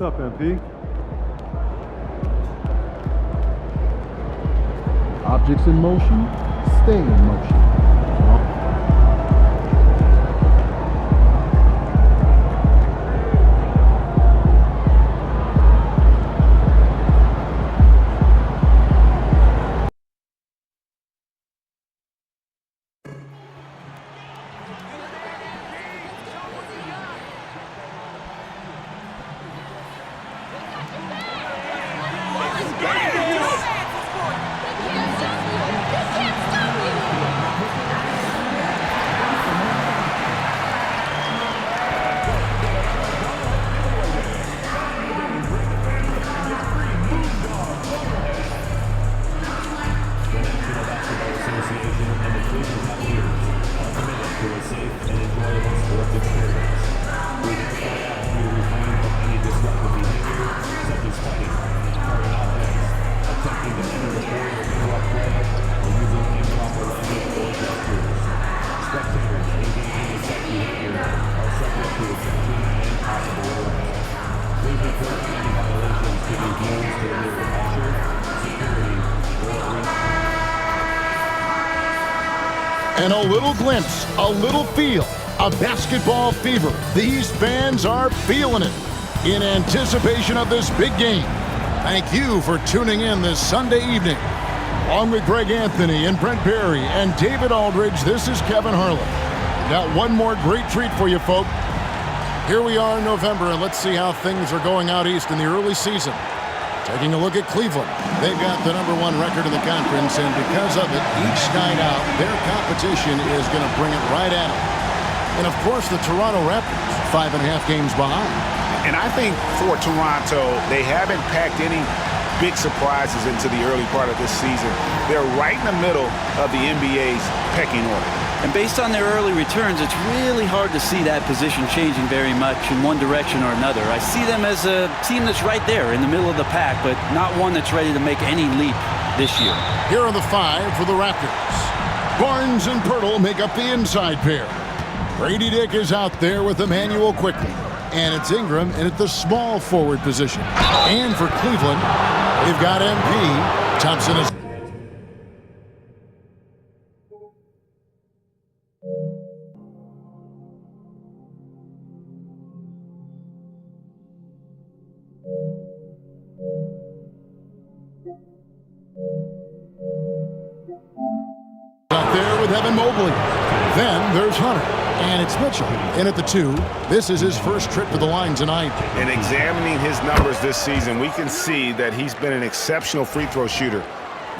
What's up, MP? Objects in motion, stay in motion. And a little glimpse, a little feel of basketball fever. These fans are feeling it in anticipation of this big game. Thank you for tuning in this Sunday evening. Along with Greg Anthony and Brent Berry and David Aldridge, this is Kevin Harlan. Got one more great treat for you, folk. Here we are in November, and let's see how things are going out east in the early season. Taking a look at Cleveland. They've got the #1 record in the conference, and because of it, each night out, their competition is going to bring it right at them. And, of course, the Toronto Raptors, 5.5 games behind. And I think for Toronto, they haven't packed any big surprises into the early part of this season. They're right in the middle of the NBA's pecking order. And based on their early returns, it's really hard to see that position changing very much in one direction or another. I see them as a team that's right there in the middle of the pack, but not one that's ready to make any leap this year. Here are the 5 for the Raptors. Barnes and Pirtle make up the inside pair. Grady Dick is out there with Emmanuel quickly. And it's Ingram in at the small forward position. And for Cleveland, they've got MP. Thompson is out there with Evan Mobley. Then there's Hunter. And it's Mitchell in at the 2. This is his first trip to the line tonight. And examining his numbers this season, we can see that he's been an exceptional free throw shooter,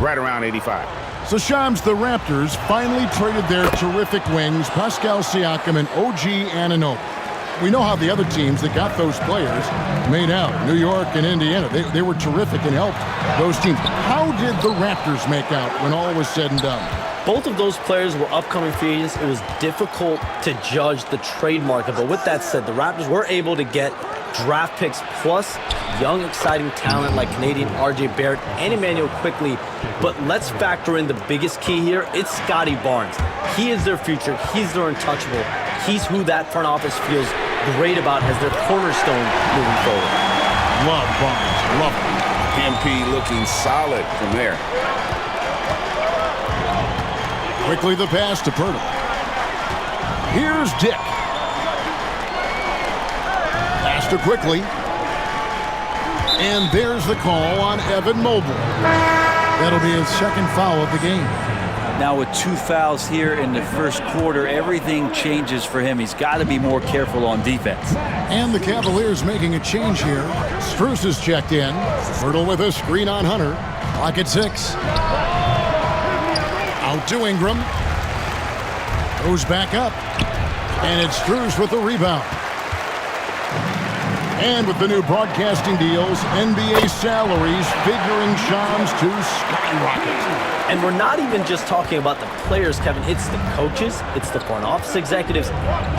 right around 85. So, Shams, the Raptors finally traded their terrific wings, Pascal Siakam and OG Anunoby. We know how the other teams that got those players made out. New York and Indiana, they were terrific and helped those teams. How did the Raptors make out when all was said and done? Both of those players were upcoming free agents. It was difficult to judge the trade market. But with that said, the Raptors were able to get draft picks plus young, exciting talent like Canadian R.J. Barrett and Emmanuel quickly. But let's factor in the biggest key here. It's Scotty Barnes. He is their future. He's their untouchable. He's who that front office feels great about as their cornerstone moving forward. Love Barnes. Love him. MP looking solid from there. Quickly the pass to Pirtle. Here's Dick. Pass to quickly. And there's the call on Evan Mobley. That'll be his second foul of the game. Now with 2 fouls here in the first quarter, everything changes for him. He's got to be more careful on defense. And the Cavaliers making a change here. Strus is checked in. Pirtle with a screen on Hunter. Clock at 6. Out to Ingram. Goes back up. And it's Strus with the rebound. And with the new broadcasting deals, NBA salaries figuring Shams to skyrocket. And we're not even just talking about the players, Kevin. It's the coaches. It's the front office executives.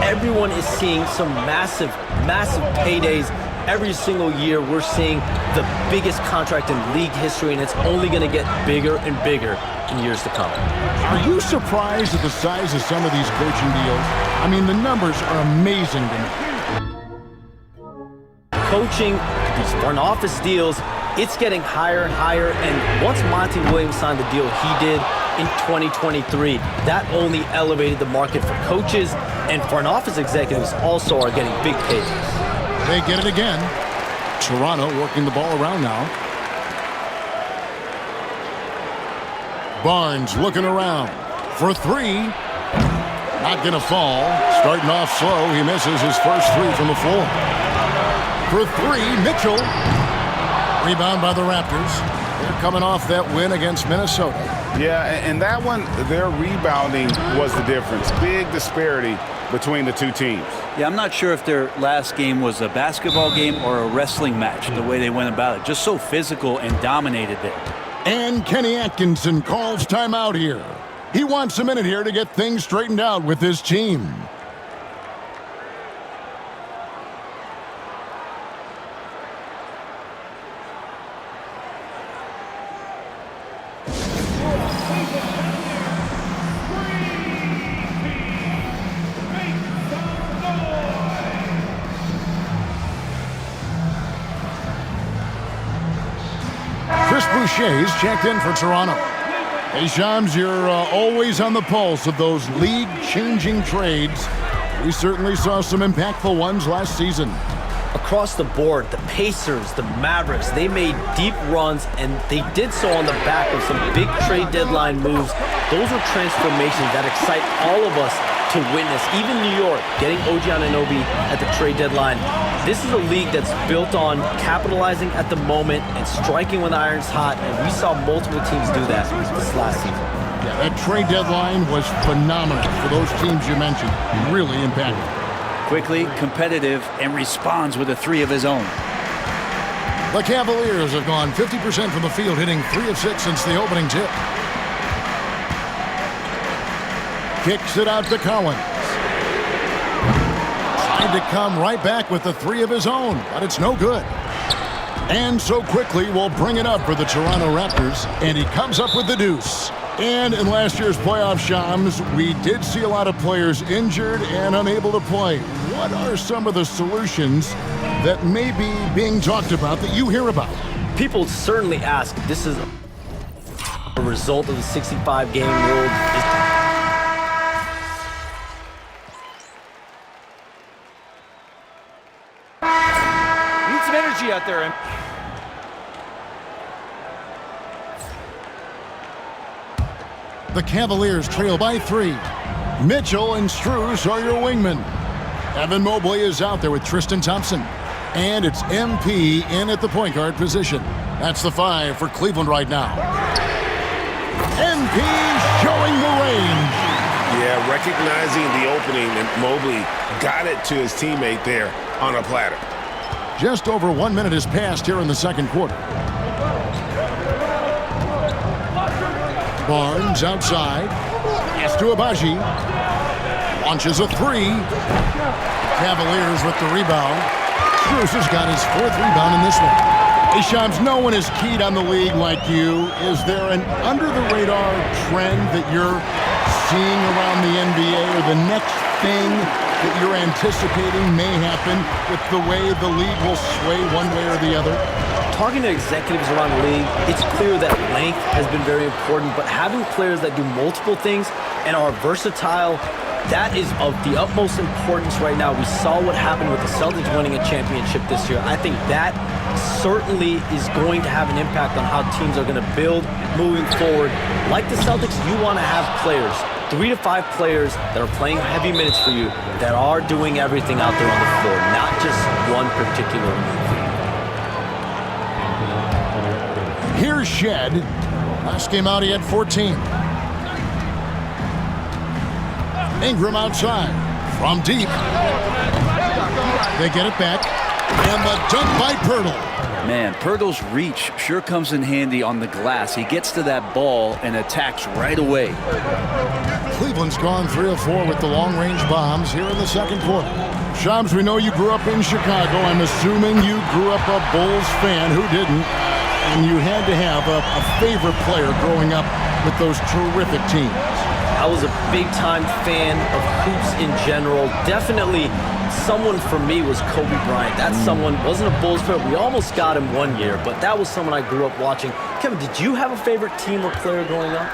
Everyone is seeing some massive, massive paydays. Every single year, we're seeing the biggest contract in league history, and it's only going to get bigger and bigger in years to come. Are you surprised at the size of some of these coaching deals? I mean, the numbers are amazing to me. coaching, these front office deals, it's getting higher and higher. And once Monty Williams signed the deal he did in 2023, that only elevated the market for coaches, and front office executives also are getting big paychecks. They get it again. Toronto working the ball around now. Barnes looking around for three. Not going to fall. Starting off slow. He misses his first three from the floor. For three, Mitchell. Rebound by the Raptors. They're coming off that win against Minnesota. Yeah, and that one, their rebounding was the difference. Big disparity between the two teams. Yeah, I'm not sure if their last game was a basketball game or a wrestling match, the way they went about it. Just so physical and dominated there. And Kenny Atkinson calls timeout here. He wants a minute here to get things straightened out with his team. Chris Boucher's checked in for Toronto. Hey, Shams, you're always on the pulse of those league-changing trades. We certainly saw some impactful ones last season. Across the board, the Pacers, the Mavericks, they made deep runs, and they did so on the back of some big trade deadline moves. Those are transformations that excite all of us to witness. Even New York, getting OG Anunoby at the trade deadline. This is a league that's built on capitalizing at the moment and striking when the iron's hot, and we saw multiple teams do that this last season. Yeah, that trade deadline was phenomenal for those teams you mentioned. Really impactful. Quickly, competitive, and responds with a three of his own. The Cavaliers have gone 50% from the field, hitting 3 of 6 since the opening tip. Kicks it out to Collins. Tried to come right back with the 3 of his own, but it's no good. And so quickly we'll bring it up for the Toronto Raptors, and he comes up with the deuce. And in last year's playoff, Shams, we did see a lot of players injured and unable to play. What are some of the solutions that may be being talked about that you hear about? People certainly ask if this is a result of the 65-game rule. Need some energy out there. The Cavaliers trail by 3. Mitchell and Strus are your wingmen. Evan Mobley is out there with Tristan Thompson. And it's MP in at the point guard position. That's the 5 for Cleveland right now. MP showing the range. Yeah, recognizing the opening, and Mobley got it to his teammate there on a platter. Just over 1 minute has passed here in the second quarter. Barnes outside. Pass to Abaji. Launches a 3. Cavaliers with the rebound. Strus has got his 4th rebound in this one. Hey, Shams, no one is keyed on the league like you. Is there an under-the-radar trend that you're seeing around the NBA, or the next thing that you're anticipating may happen with the way the league will sway one way or the other? Talking to executives around the league, it's clear that length has been very important, but having players that do multiple things and are versatile, that is of the utmost importance right now. We saw what happened with the Celtics winning a championship this year. I think that certainly is going to have an impact on how teams are going to build moving forward. Like the Celtics, you want to have players, 3 to 5 players that are playing heavy minutes for you, that are doing everything out there on the floor, not just one particular move. Here's Shed. Last game out, he had 14. Ingram outside. From deep. They get it back. And the dunk by Pirtle. Man, Pirtle's reach sure comes in handy on the glass. He gets to that ball and attacks right away. Cleveland's gone 3 of 4 with the long-range bombs here in the second quarter. Shams, we know you grew up in Chicago. I'm assuming you grew up a Bulls fan. Who didn't? And you had to have a favorite player growing up with those terrific teams. I was a big-time fan of hoops in general. Definitely someone for me was Kobe Bryant. That someone wasn't a Bulls player. We almost got him one year, but that was someone I grew up watching. Kevin, did you have a favorite team or player growing up?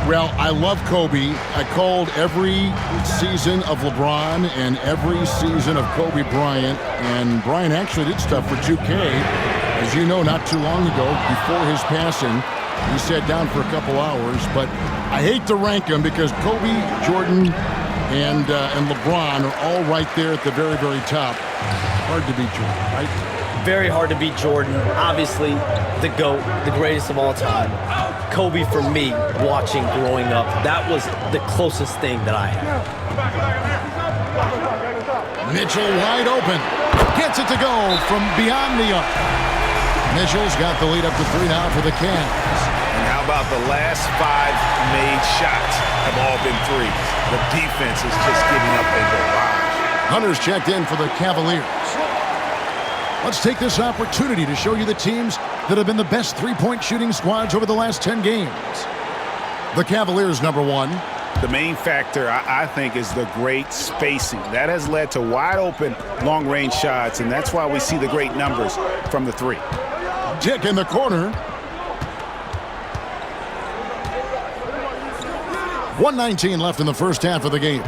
Well, I love Kobe. I called every season of LeBron and every season of Kobe Bryant. And Bryant actually did stuff for 2K. As you know, not too long ago, before his passing, he sat down for a couple hours. But I hate to rank them because Kobe, Jordan, and LeBron are all right there at the very, very top. Hard to beat Jordan, right? Very hard to beat Jordan. Obviously, the GOAT, the greatest of all time. Kobe, for me, watching growing up, that was the closest thing that I had. Mitchell wide open. Gets it to go from beyond the arc. Mitchell's got the lead up to 3 now for the Cavs. And how about the last 5 made shots have all been threes? The defense is just giving up a barrage. Hunter's checked in for the Cavaliers. Let's take this opportunity to show you the teams that have been the best three-point shooting squads over the last 10 games. The Cavaliers, number 1. The main factor, I think, is the great spacing. That has led to wide-open, long-range shots, and that's why we see the great numbers from the 3. Dick in the corner. 1:19 left in the first half of the game.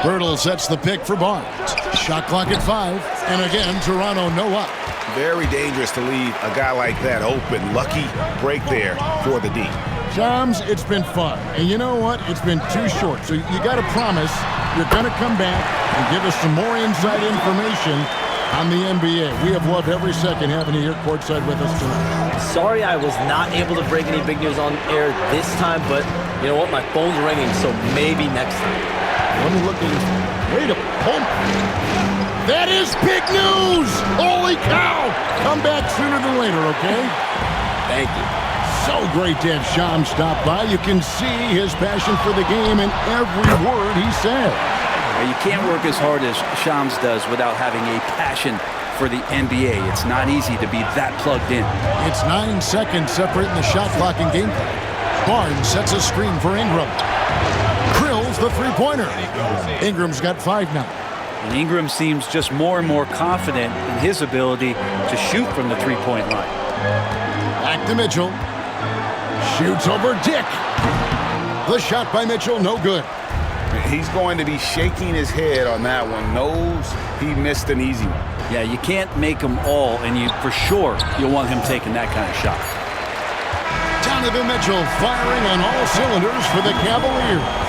Birtle sets the pick for Barnes. Shot clock at 5. And again, Toronto no up. Very dangerous to leave a guy like that open. Lucky break there for the D. Shams, it's been fun. And you know what? It's been too short. So you got to promise you're going to come back and give us some more inside information on the NBA. We have loved every second having you here courtside with us tonight. Sorry I was not able to break any big news on air this time, but you know what? My phone's ringing, so maybe next time. Let me look at this. Wait a moment. That is big news! Holy cow! Come back sooner than later, okay? Thank you. So great to have Shams stop by. You can see his passion for the game in every word he said. You can't work as hard as Shams does without having a passion for the NBA. It's not easy to be that plugged in. It's 9 seconds separating the shot clock and gameplay. Barnes sets a screen for Ingram. Krills the three-pointer. Ingram's got 5 now. And Ingram seems just more and more confident in his ability to shoot from the three-point line. Back to Mitchell. Shoots over Dick. The shot by Mitchell, no good. He's going to be shaking his head on that one. Knows he missed an easy one. Yeah, you can't make them all, and for sure you'll want him taking that kind of shot. Donovan Mitchell firing on all cylinders for the Cavaliers.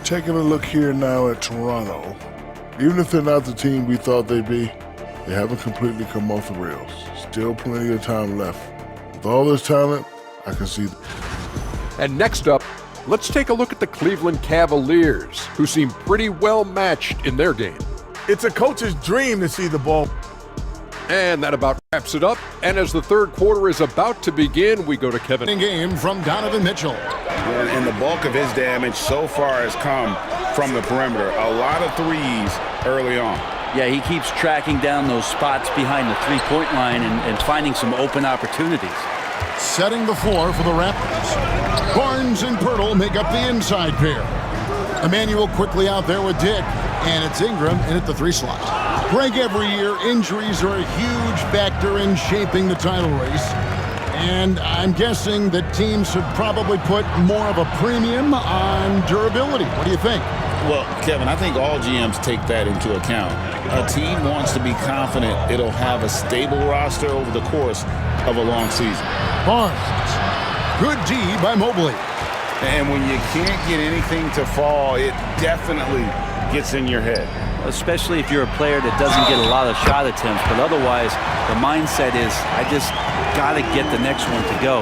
Taking a look here now at Toronto, even if they're not the team we thought they'd be, they haven't completely come off the rails. Still plenty of time left. With all this talent, I can see. And next up, let's take a look at the Cleveland Cavaliers, who seem pretty well matched in their game. It's a coach's dream to see the ball. And that about wraps it up. And as the third quarter is about to begin, we go to Kevin. Game from Donovan Mitchell. And the bulk of his damage so far has come from the perimeter. A lot of threes early on. Yeah, he keeps tracking down those spots behind the three-point line and finding some open opportunities. Setting the floor for the Raptors. Barnes and Pirtle make up the inside pair. Emmanuel quickly out there with Dick, and it's Ingram in at the 3 slot. Greg, every year, injuries are a huge factor in shaping the title race. And I'm guessing that teams should probably put more of a premium on durability. What do you think? Well, Kevin, I think all GMs take that into account. A team wants to be confident it'll have a stable roster over the course of a long season. Barnes. Good D by Mobley. And when you can't get anything to fall, it definitely gets in your head. Especially if you're a player that doesn't get a lot of shot attempts, but otherwise the mindset is, I just got to get the next one to go,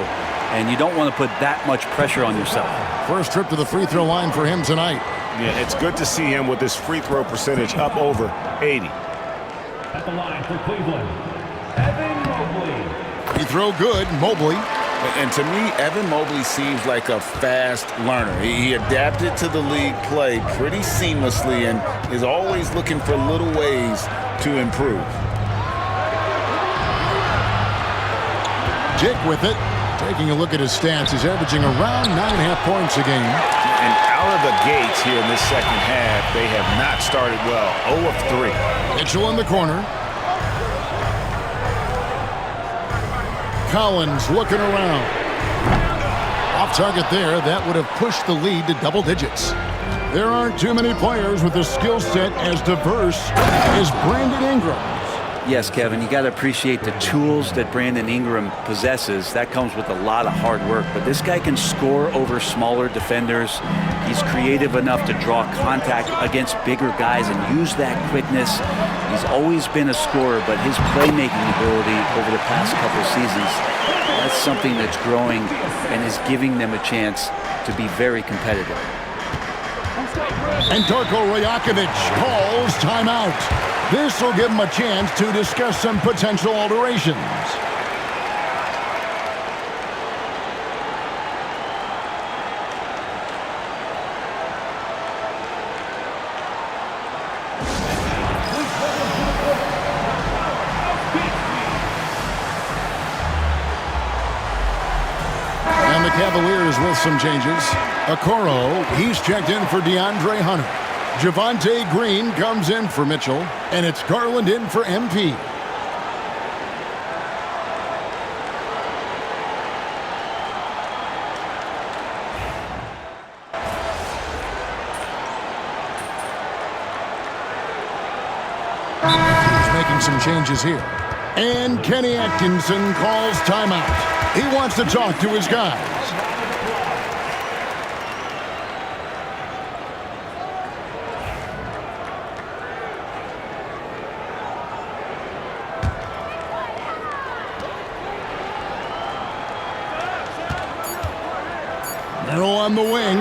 and you don't want to put that much pressure on yourself. First trip to the free throw line for him tonight. Yeah, it's good to see him with his free throw percentage up over 80. At the line for Cleveland, Evan Mobley. Free throw good, Mobley. And to me, Evan Mobley seems like a fast learner. He adapted to the league play pretty seamlessly and is always looking for little ways to improve. Jake with it. Taking a look at his stats, he's averaging around 9.5 points a game. And out of the gates here in this second half, they have not started well. 0 of 3. Mitchell in the corner. Collins looking around. Off target there. That would have pushed the lead to double digits. There aren't too many players with a skill set as diverse as Brandon Ingram. Yes, Kevin, you got to appreciate the tools that Brandon Ingram possesses. That comes with a lot of hard work. But this guy can score over smaller defenders. He's creative enough to draw contact against bigger guys and use that quickness. He's always been a scorer, but his playmaking ability over the past couple seasons, that's something that's growing and is giving them a chance to be very competitive. And Darko Rajakovic calls timeout. This will give him a chance to discuss some potential alterations. And the Cavaliers with some changes. Okoro, he's checked in for DeAndre Hunter. Javonte Green comes in for Mitchell, and it's Garland in for MP. He's making some changes here. And Kenny Atkinson calls timeout. He wants to talk to his guys. Mero on the wing.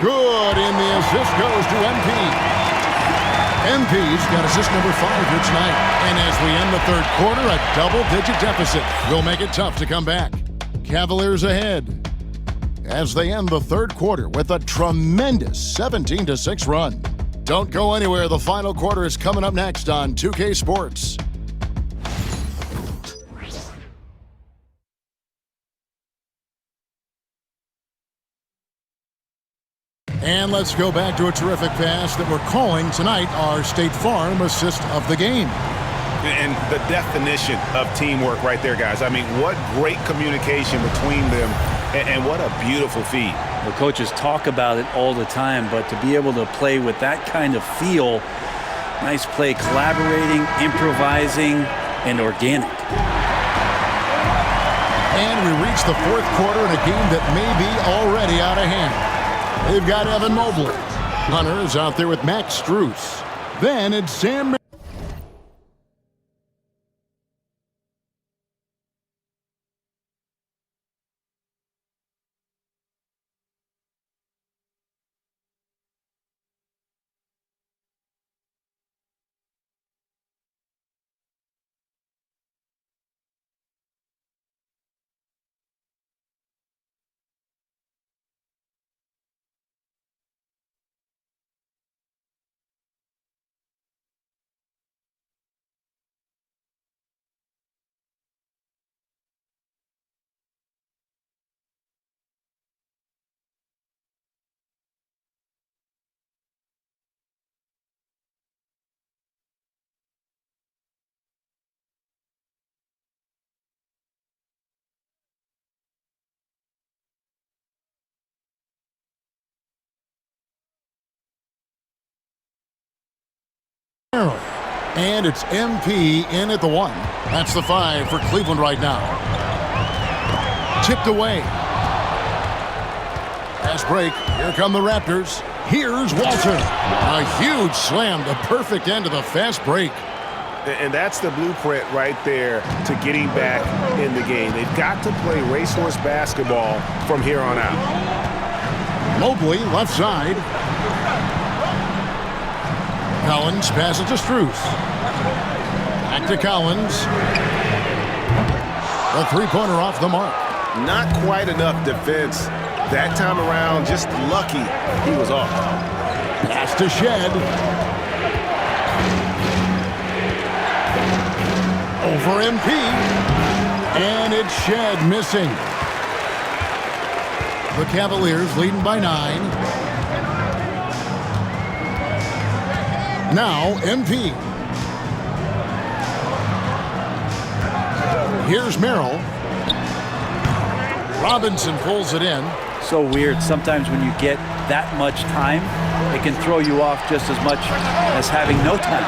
Good, and the assist goes to MP. MP's got assist number 5 here tonight. And as we end the third quarter, a double-digit deficit will make it tough to come back. Cavaliers ahead as they end the third quarter with a tremendous 17-6 run. Don't go anywhere. The final quarter is coming up next on 2K Sports. And let's go back to a terrific pass that we're calling tonight our State Farm assist of the game. And the definition of teamwork right there, guys. I mean, what great communication between them, and what a beautiful feed. The coaches talk about it all the time, but to be able to play with that kind of feel, nice play, collaborating, improvising, and organic. And we reach the fourth quarter in a game that may be already out of hand. They've got Evan Mobley. Hunter's out there with Max Strus. Then it's Sam. And it's MP in at the 1. That's the 5 for Cleveland right now. Tipped away. Pass break. Here come the Raptors. Here's Walter. A huge slam. The perfect end of the fast break. And that's the blueprint right there to getting back in the game. They've got to play racehorse basketball from here on out. Mobley left side. Collins passes to Strus. Back to Collins. A three-pointer off the mark. Not quite enough defense. That time around, just lucky he was off. Pass to Shed. Over MP. And it's Shed missing. The Cavaliers leading by 9. Now MP. Here's Merrill. Robinson pulls it in. So weird. Sometimes when you get that much time, it can throw you off just as much as having no time.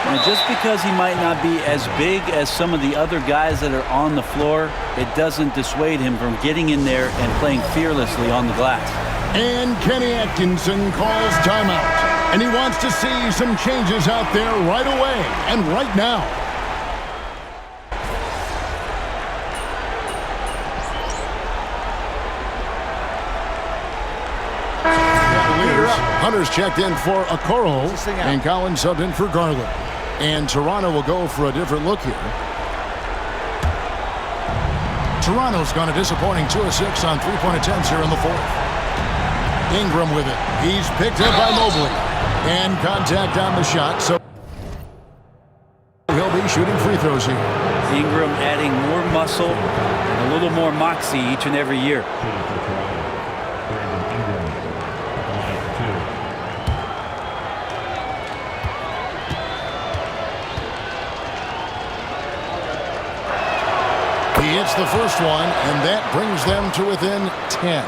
And just because he might not be as big as some of the other guys that are on the floor, it doesn't dissuade him from getting in there and playing fearlessly on the glass. And Kenny Atkinson calls timeout. And he wants to see some changes out there right away and right now. Hunter's checked in for Okoro, and Collins subbed in for Garland. And Toronto will go for a different look here. Toronto's gone a disappointing 2 of 6 on three-point attempts here in the fourth. Ingram with it. He's picked up by Mobley. And contact on the shot, so he'll be shooting free throws here. Ingram adding more muscle and a little more moxie each and every year. He hits the first one, and that brings them to within 10.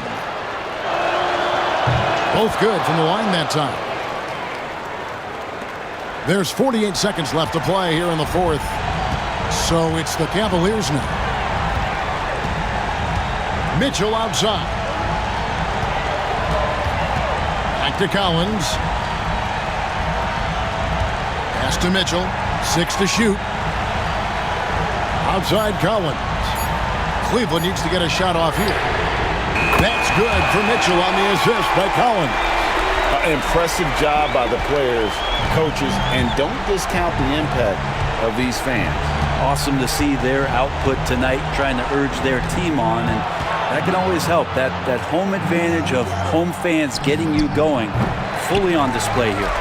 Both good from the line that time. There's 48 seconds left to play here in the fourth. So it's the Cavaliers now. Mitchell outside. Back to Collins. Pass to Mitchell. 6 to shoot. Outside Collins. Cleveland needs to get a shot off here. That's good for Mitchell on the assist by Collins. Impressive job by the players, coaches, and don't discount the impact of these fans. Awesome to see their output tonight, trying to urge their team on, and that can always help. That home advantage of home fans getting you going, fully on display here.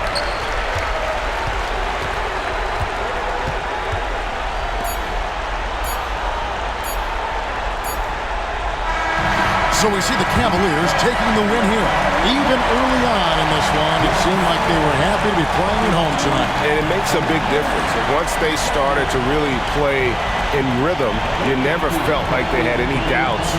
So we see the Cavaliers taking the win here. Even early on in this one, it seemed like they were happy to be playing at home tonight. And it makes a big difference. Once they started to really play in rhythm, you never felt like they had any doubts